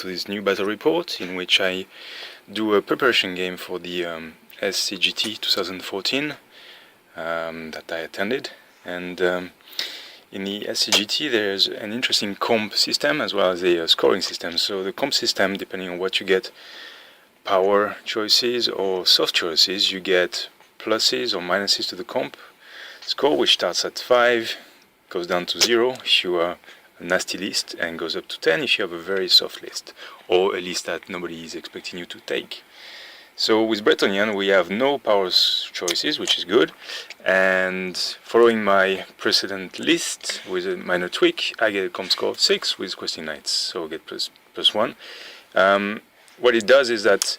to this new battle report in which I do a preparation game for the SCGT 2014 that I attended. And in the SCGT there's an interesting comp system as well as a scoring system. So the comp system, depending on what you get, power choices or soft choices, you get pluses or minuses to the comp score, which starts at 5, goes down to 0 if you are a nasty list, and goes up to 10 if you have a very soft list, or a list that nobody is expecting you to take. So with Bretonnian we have no power choices, which is good, and following my precedent list with a minor tweak, I get a comp score of 6 with Questing Knights, so I get +1. What it does is that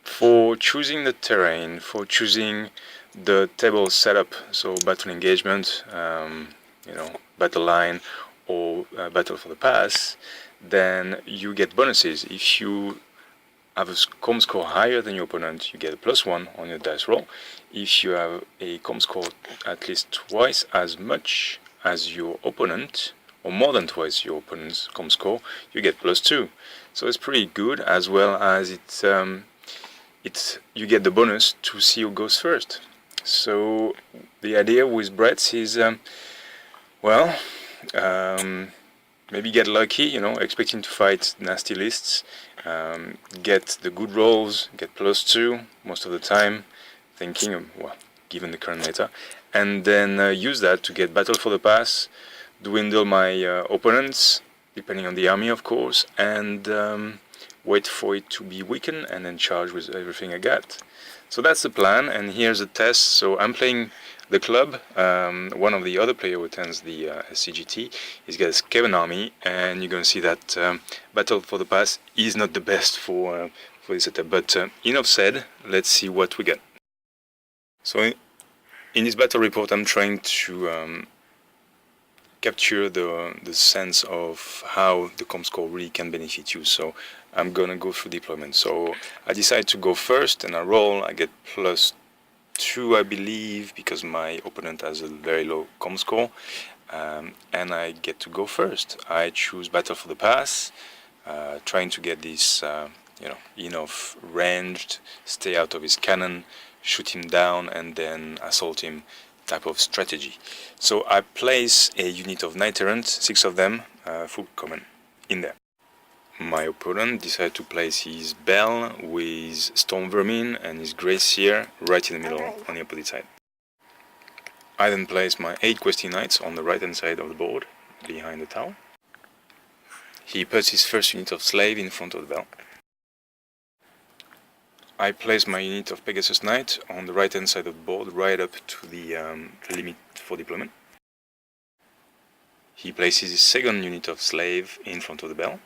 for choosing the terrain, for choosing the table setup, so battle engagement, battle line, or battle for the pass, then you get bonuses. If you have a comp score higher than your opponent, you get a +1 on your dice roll. If you have a comp score at least twice as much as your opponent, or more than twice your opponent's comp score, you get +2. So it's pretty good, as well as you get the bonus to see who goes first. So the idea with Bretts is, maybe get lucky, expecting to fight nasty lists, get the good rolls, get +2 most of the time, thinking, given the current meta, and then use that to get battle for the pass, dwindle my opponents, depending on the army of course, and wait for it to be weakened and then charge with everything I got. So that's the plan, and here's a test. So I'm playing the club. One of the other players who attends the SCGT, he's got a Skaven army, and you're going to see that battle for the pass is not the best for this setup. But enough said, let's see what we get. So in this battle report I'm trying to capture the sense of how the comp score really can benefit you. So I'm gonna go through deployment. So I decide to go first and I roll. I get +2 I believe, because my opponent has a very low comp score, and I get to go first. I choose battle for the pass, trying to get this enough ranged, stay out of his cannon, shoot him down and then assault him type of strategy. So I place a unit of Knight Errant, 6 of them, full common, in there. My opponent decided to place his Bell with Storm Vermin and his Grey Seer right in the middle on the opposite side. I then place my 8 Questing Knights on the right hand side of the board, behind the tower. He puts his first unit of Slave in front of the Bell. I place my unit of Pegasus Knight on the right hand side of the board, right up to the limit for deployment. He places his second unit of Slave in front of the Bell.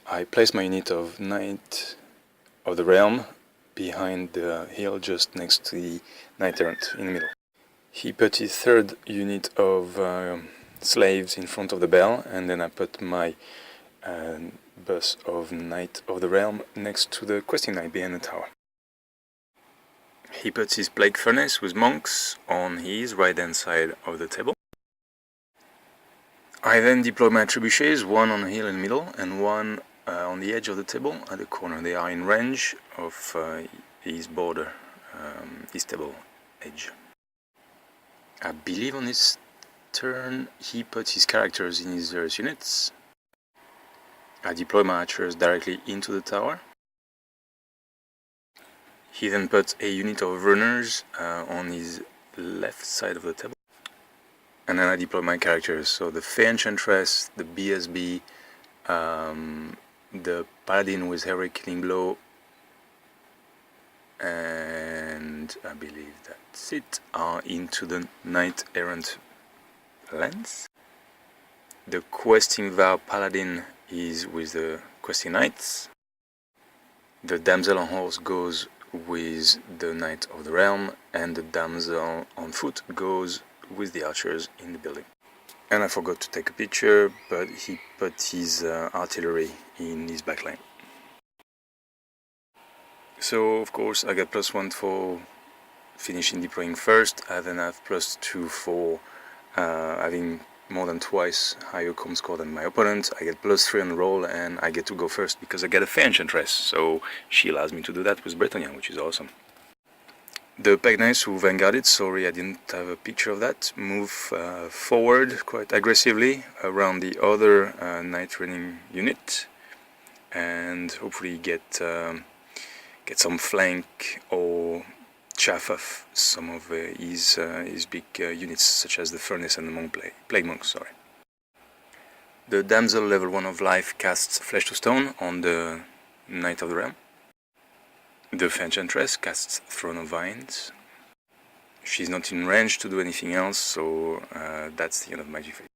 I place my unit of Knight of the Realm behind the hill, just next to the Knight Errant in the middle. He put his third unit of slaves in front of the Bell, and then I put my bus of Knight of the Realm next to the Questing Knight behind the tower. He puts his Plague Furnace with monks on his right hand side of the table. I then deploy my trebuchets, one on the hill in the middle and one on the edge of the table at the corner. They are in range of his border, his table edge. I believe on his turn he puts his characters in his various units. I deploy my archers directly into the tower. He then puts a unit of runners on his left side of the table. And then I deploy my characters, so the Fey Enchantress, the BSB, the Paladin with Heroic Killing Blow, and I believe that's it, are into the Knight Errant lens. The Questing Vow Paladin is with the Questing Knights. The Damsel on Horse goes with the Knight of the Realm, and the Damsel on Foot goes with the archers in the building. And I forgot to take a picture, but he put his artillery in his backline. So of course I get +1 for finishing deploying first. I then have +2 for having more than twice higher com score than my opponent. I get +3 on the roll, and I get to go first because I get a fair enchantress, so she allows me to do that with Bretonnia, which is awesome. The Peg Knights who vanguarded, sorry I didn't have a picture of that, move forward quite aggressively around the other Knight running unit, and hopefully get some flank or chaff off some of his big units, such as the Furnace and the Plague Monk. Sorry. The Damsel level 1 of life casts Flesh to Stone on the Knight of the Realm. The Enchantress casts Throne of Vines. She's not in range to do anything else, so that's the end of Magic Phase.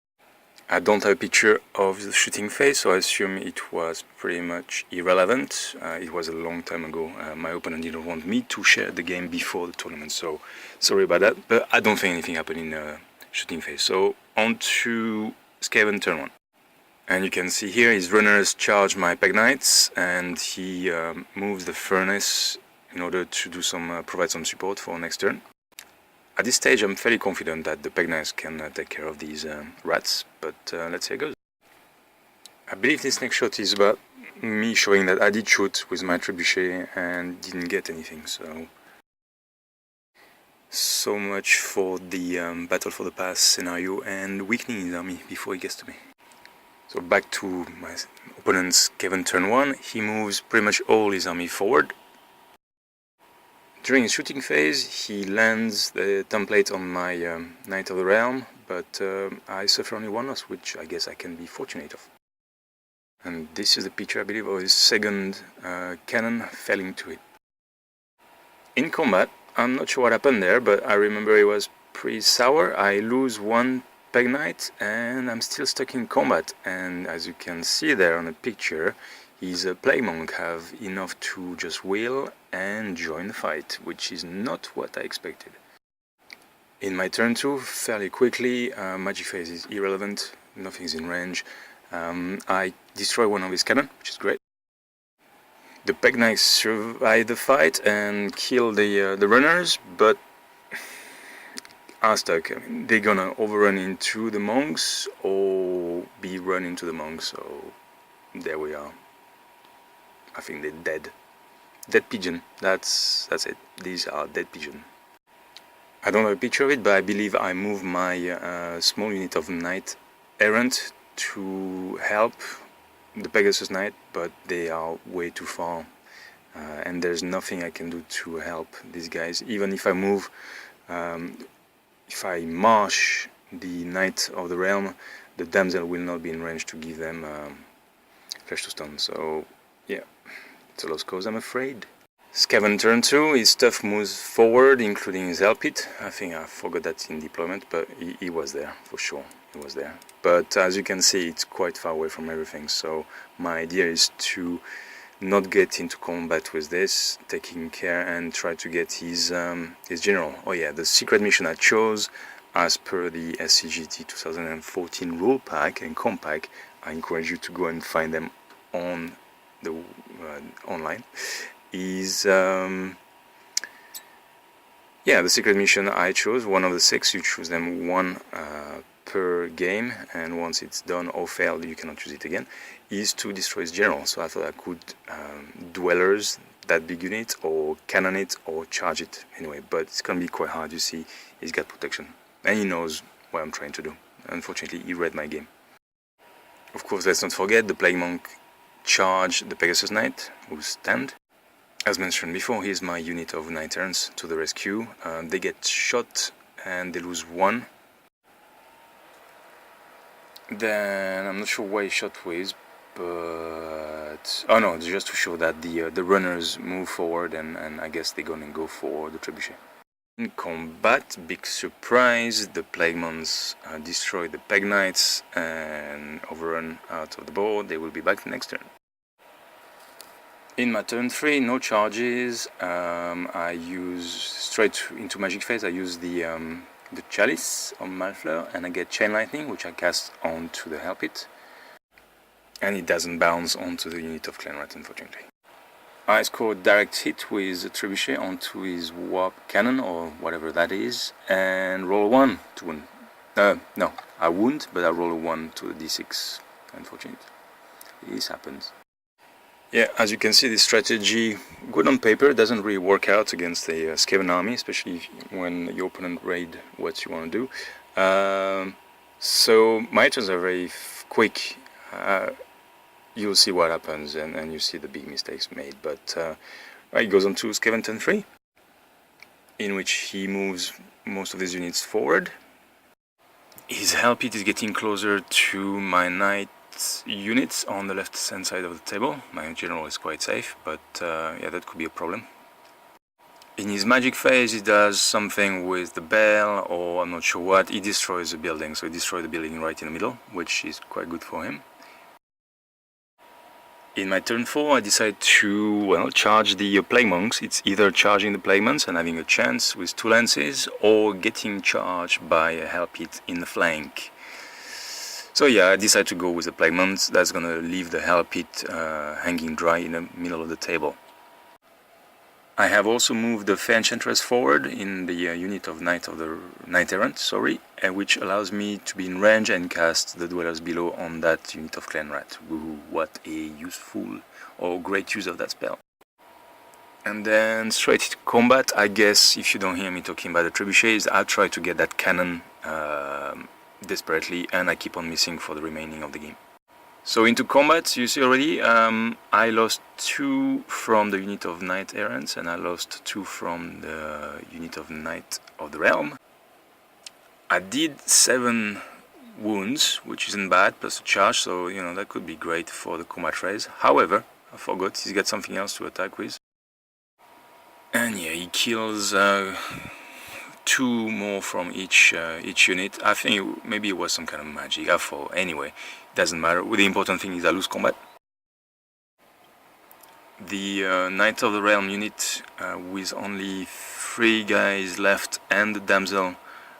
I don't have a picture of the shooting phase, so I assume it was pretty much irrelevant. It was a long time ago. My opponent didn't want me to share the game before the tournament, so sorry about that. But I don't think anything happened in the shooting phase. So on to Skaven turn 1. And you can see here his runners charge my Peg Knights, and he moves the Furnace in order to do provide some support for next turn. At this stage I'm fairly confident that the Peg Knights can take care of these rats, but let's see how it goes. I believe this next shot is about me showing that I did shoot with my trebuchet and didn't get anything, so much for the Battle for the Pass scenario and weakening his army before he gets to me. So back to my opponent's Skaven turn 1, he moves pretty much all his army forward. During his shooting phase, he lands the template on my Knight of the Realm, but I suffer only 1 loss, which I guess I can be fortunate of. And this is the picture, I believe, of his second cannon failing to hit. In combat, I'm not sure what happened there, but I remember it was pretty sour. I lose 1 Peg Knight and I'm still stuck in combat, and as you can see there on the picture, his Plague Monk have enough to just wheel and join the fight, which is not what I expected. In my turn 2, fairly quickly, Magic Phase is irrelevant, nothing's in range. I destroy 1 of his cannon, which is great. The Peg Knights survive the fight and kill the runners, but are stuck. I mean, they're gonna overrun into the monks or be run into the monks, so there we are. I think they're dead. Dead pigeon, that's it. These are dead pigeon. I don't have a picture of it, but I believe I move my small unit of Knight Errant to help the Pegasus Knight, but they are way too far, and there's nothing I can do to help these guys. Even if I move, if I march the Knight of the Realm, the Damsel will not be in range to give them Flesh to Stone, so yeah, it's a lost cause, I'm afraid. Skaven turn 2, his stuff moves forward, including his Hell Pit. I think I forgot that in deployment, but he was there, for sure, he was there. But as you can see, it's quite far away from everything, so my idea is to not get into combat with this, taking care and try to get his general. Oh yeah, the secret mission I chose, as per the SCGT 2014 rule pack and comp pack, I encourage you to go and find them on the online, is yeah, the secret mission I chose, one of the 6, you choose them 1 per game, and once it's done or failed, you cannot use it again, is to destroy his general. So I thought I could dwellers that big unit, or cannon it, or charge it anyway, but it's gonna be quite hard. You see, he's got protection, and he knows what I'm trying to do. Unfortunately, he read my game. Of course, let's not forget the Plague Monk charge the Pegasus Knight, who's stand. As mentioned before, here's my unit of Knight Errants to the rescue. They get shot and they lose 1. Then I'm not sure why he shot with, but oh no, just to show that the runners move forward, and I guess they're gonna go for the trebuchet. In combat, big surprise, the Plague Monks destroy the Peg Knights and overrun out of the board. They will be back next turn. In my turn 3, no charges. I use straight into Magic Phase. I use the Chalice on Malfleur, and I get Chain Lightning, which I cast onto the Hell Pit, and it doesn't bounce onto the unit of Clanrat, unfortunately. I scored direct hit with a trebuchet onto his warp cannon, or whatever that is, and roll 1 to win. No, I wouldn't, but I roll a 1 to a d6, unfortunately. This happens. Yeah, as you can see, this strategy, good on paper, doesn't really work out against a Skaven army, especially when your opponent raid what you want to do. So my turns are very quick. You'll see what happens, and you see the big mistakes made. But he goes on to Skaven turn 3, in which he moves most of his units forward. His help it is getting closer to my knight units on the left hand side of the table. My general is quite safe, but yeah, that could be a problem. In his magic phase he does something with the bell, or I'm not sure what. He destroys the building, so he destroys the building right in the middle, which is quite good for him. In my turn 4 I decide to, well, charge the Plague Monks. It's either charging the Plague Monks and having a chance with 2 lances, or getting charged by a Help It in the flank. So yeah, I decide to go with the Plague Monks. That's gonna leave the Help It hanging dry in the middle of the table. I have also moved the Fair Enchantress forward in the unit of Knight Errant, which allows me to be in range and cast the Dwellers Below on that unit of Clan Rat. Woohoo, what a useful or great use of that spell. And then straight to combat. I guess if you don't hear me talking about the trebuchets, I'll try to get that cannon desperately, and I keep on missing for the remaining of the game. So into combat, you see already, I lost 2 from the unit of Knight Errants, and I lost 2 from the unit of Knight of the Realm. I did 7 wounds, which isn't bad, plus a charge, so you know that could be great for the combat raise. However, I forgot he's got something else to attack with. And yeah, he kills 2 more from each unit. I think maybe it was some kind of magic. I thought, anyway, doesn't matter. The important thing is I lose combat. The Knight of the Realm unit, with only 3 guys left and the damsel,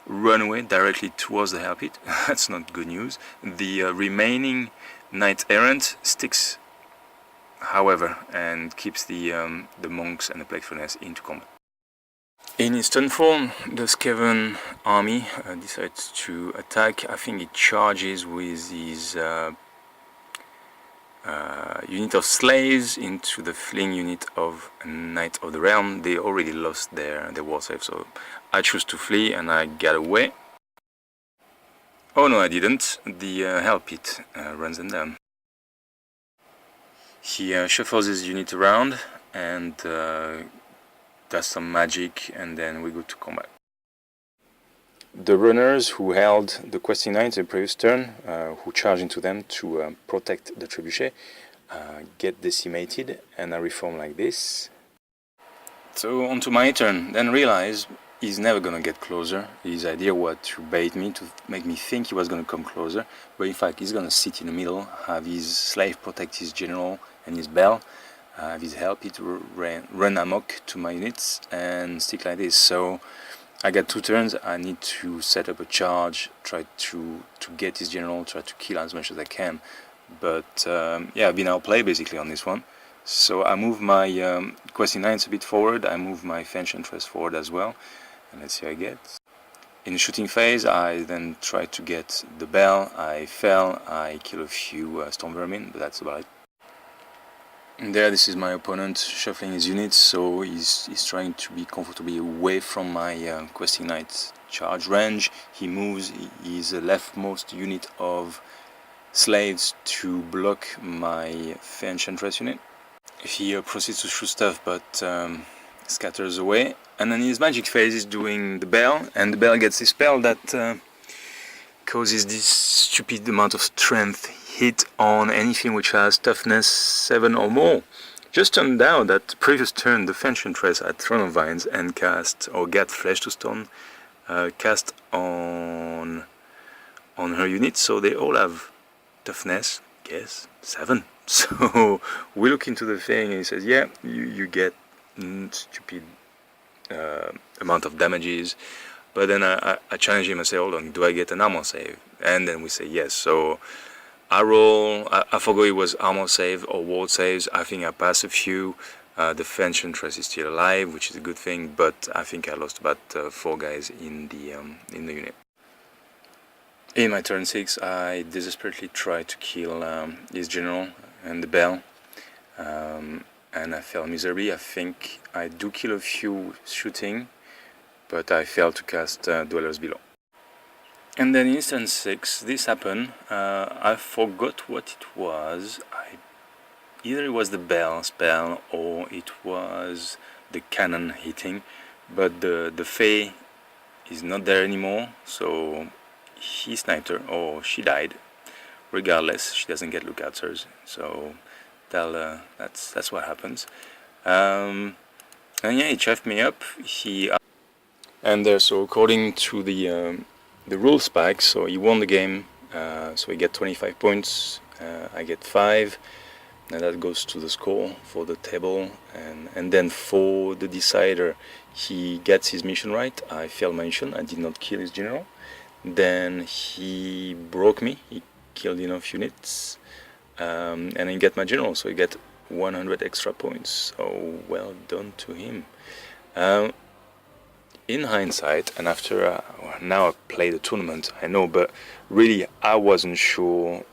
run away directly towards the Help It. That's not good news. The remaining Knight Errant sticks, however, and keeps the monks and the Plague Furnace into combat. In his turn 4, the Skaven army decides to attack. I think it charges with his unit of slaves into the fleeing unit of Knight of the Realm. They already lost their war save, so I choose to flee and I get away. Oh no, I didn't. The Help It runs them down. He shuffles his unit around and does some magic, and then we go to combat. The runners who held the questing knights in the previous turn, who charge into them to protect the trebuchet, get decimated, and I reform like this. So onto my turn, then realize he's never gonna get closer. His idea was to bait me, to make me think he was gonna come closer, but in fact he's gonna sit in the middle, have his slave protect his general and his bell, have his Help It run amok to my units and stick like this. So I got 2 turns. I need to set up a charge, try to get his general, try to kill as much as I can. But yeah, I've been outplayed basically on this one. So I move my questing knights a bit forward. I move my Fair Enchantress forward as well. And let's see how I get. In the shooting phase, I then try to get the bell. I fell. I kill a few storm vermin, but that's about it. And there, this is my opponent shuffling his units, so he's trying to be comfortably away from my questing knight charge range. He moves his leftmost unit of slaves to block my Fair Enchantress unit. He proceeds to shoot stuff, but scatters away. And then his magic phase is doing the bell, and the bell gets a spell that causes this stupid amount of strength hit on anything which has toughness 7 or more. Just turned out that previous turn the Fair Enchantress had Throne of Vines and cast, or get Flesh to Stone cast on her unit, so they all have toughness, guess, 7. So we look into the thing and he says, yeah, you get stupid amount of damages. But then I challenge him and say, hold on, do I get an armor save? And then we say yes. So I roll, I forgot it was armor save or ward saves. I think I pass a few. The Fair Enchantress is still alive, which is a good thing, but I think I lost about 4 guys in the unit. In my turn 6, I desperately try to kill his general and the bell, and I fail miserably. I think I do kill a few shooting, but I fail to cast Dwellers Below. And then in instance 6, this happened. I forgot what it was. Either it was the bell spell or it was the cannon hitting, but the Fae is not there anymore, so he sniped her, or she died. Regardless, she doesn't get lookouts, so that's what happens. And yeah, he chuffed me up. And there, so according to the rule spike, so he won the game. So he get 25 points. I get 5. And that goes to the score for the table, and then for the decider, he gets his mission right. I failed my mission, I did not kill his general. Then he broke me, he killed enough units, and I get my general, so he get 100 extra points. So well done to him. In hindsight, and after now I've played the tournament, I know, but really I wasn't sure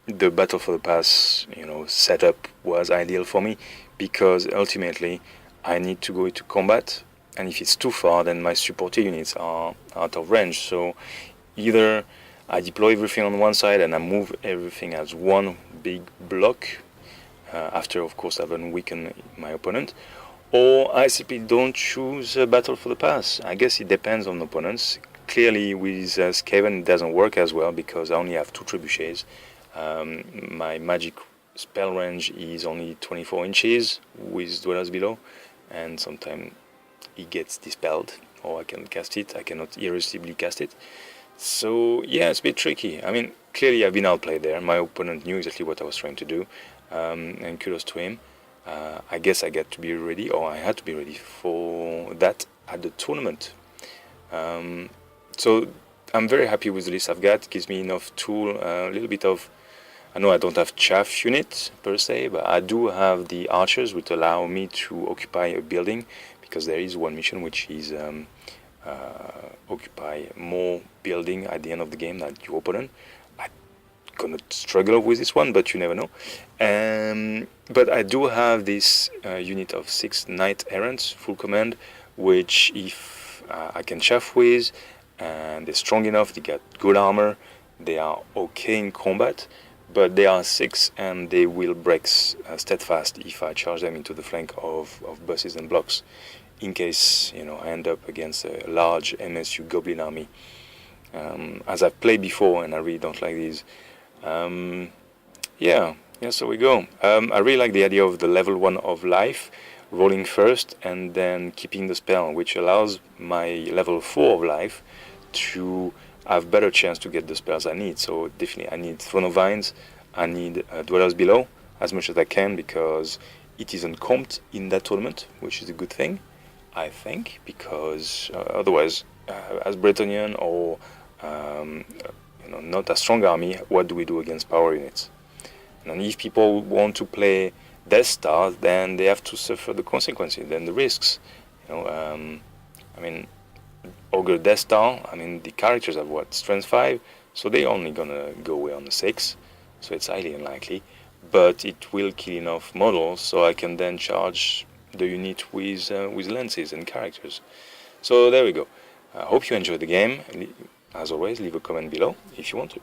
the Battle for the Pass, setup was ideal for me, because ultimately I need to go into combat, and if it's too far, then my supporter units are out of range. So either I deploy everything on one side and I move everything as one big block, after of course I've weakened my opponent, or I simply don't choose a Battle for the Pass. I guess it depends on opponents. Clearly with Skaven it doesn't work as well, because I only have 2 trebuchets. My magic spell range is only 24 inches with Dwellers Below, and sometimes it gets dispelled, or I can cast it. I cannot irresistibly cast it. So yeah, it's a bit tricky. I mean, clearly I've been outplayed there. My opponent knew exactly what I was trying to do, and kudos to him. I guess I get to be ready, or I had to be ready for that at the tournament. So I'm very happy with the list I've got. It gives me enough tool, a little bit of, I know I don't have chaff unit per se, but I do have the archers, which allow me to occupy a building, because there is one mission which is occupy more building at the end of the game than your opponent. I'm gonna struggle with this one, but you never know. But I do have this unit of 6 knight errants, full command, which if I can chaff with, and they're strong enough, they got good armor, they are okay in combat, but they are 6 and they will break steadfast if I charge them into the flank of buses and blocks, in case I end up against a large MSU goblin army, as I've played before, and I really don't like these. Yeah, so we go. I really like the idea of the level 1 of life, rolling first and then keeping the spell, which allows my level 4 of life to have better chance to get the spells I need. So definitely I need Throne of Vines, I need Dwellers Below as much as I can, because it isn't comped in that tournament, which is a good thing, I think, because otherwise, as Bretonnian or not a strong army, what do we do against power units? And if people want to play Death Star, then they have to suffer the consequences, then the risks. I mean, Ogre Death Star, the characters have strength 5, so they're only gonna go away on the 6, so it's highly unlikely, but it will kill enough models so I can then charge the unit with lances and characters. So there we go. I hope you enjoyed the game. As always, leave a comment below if you want to.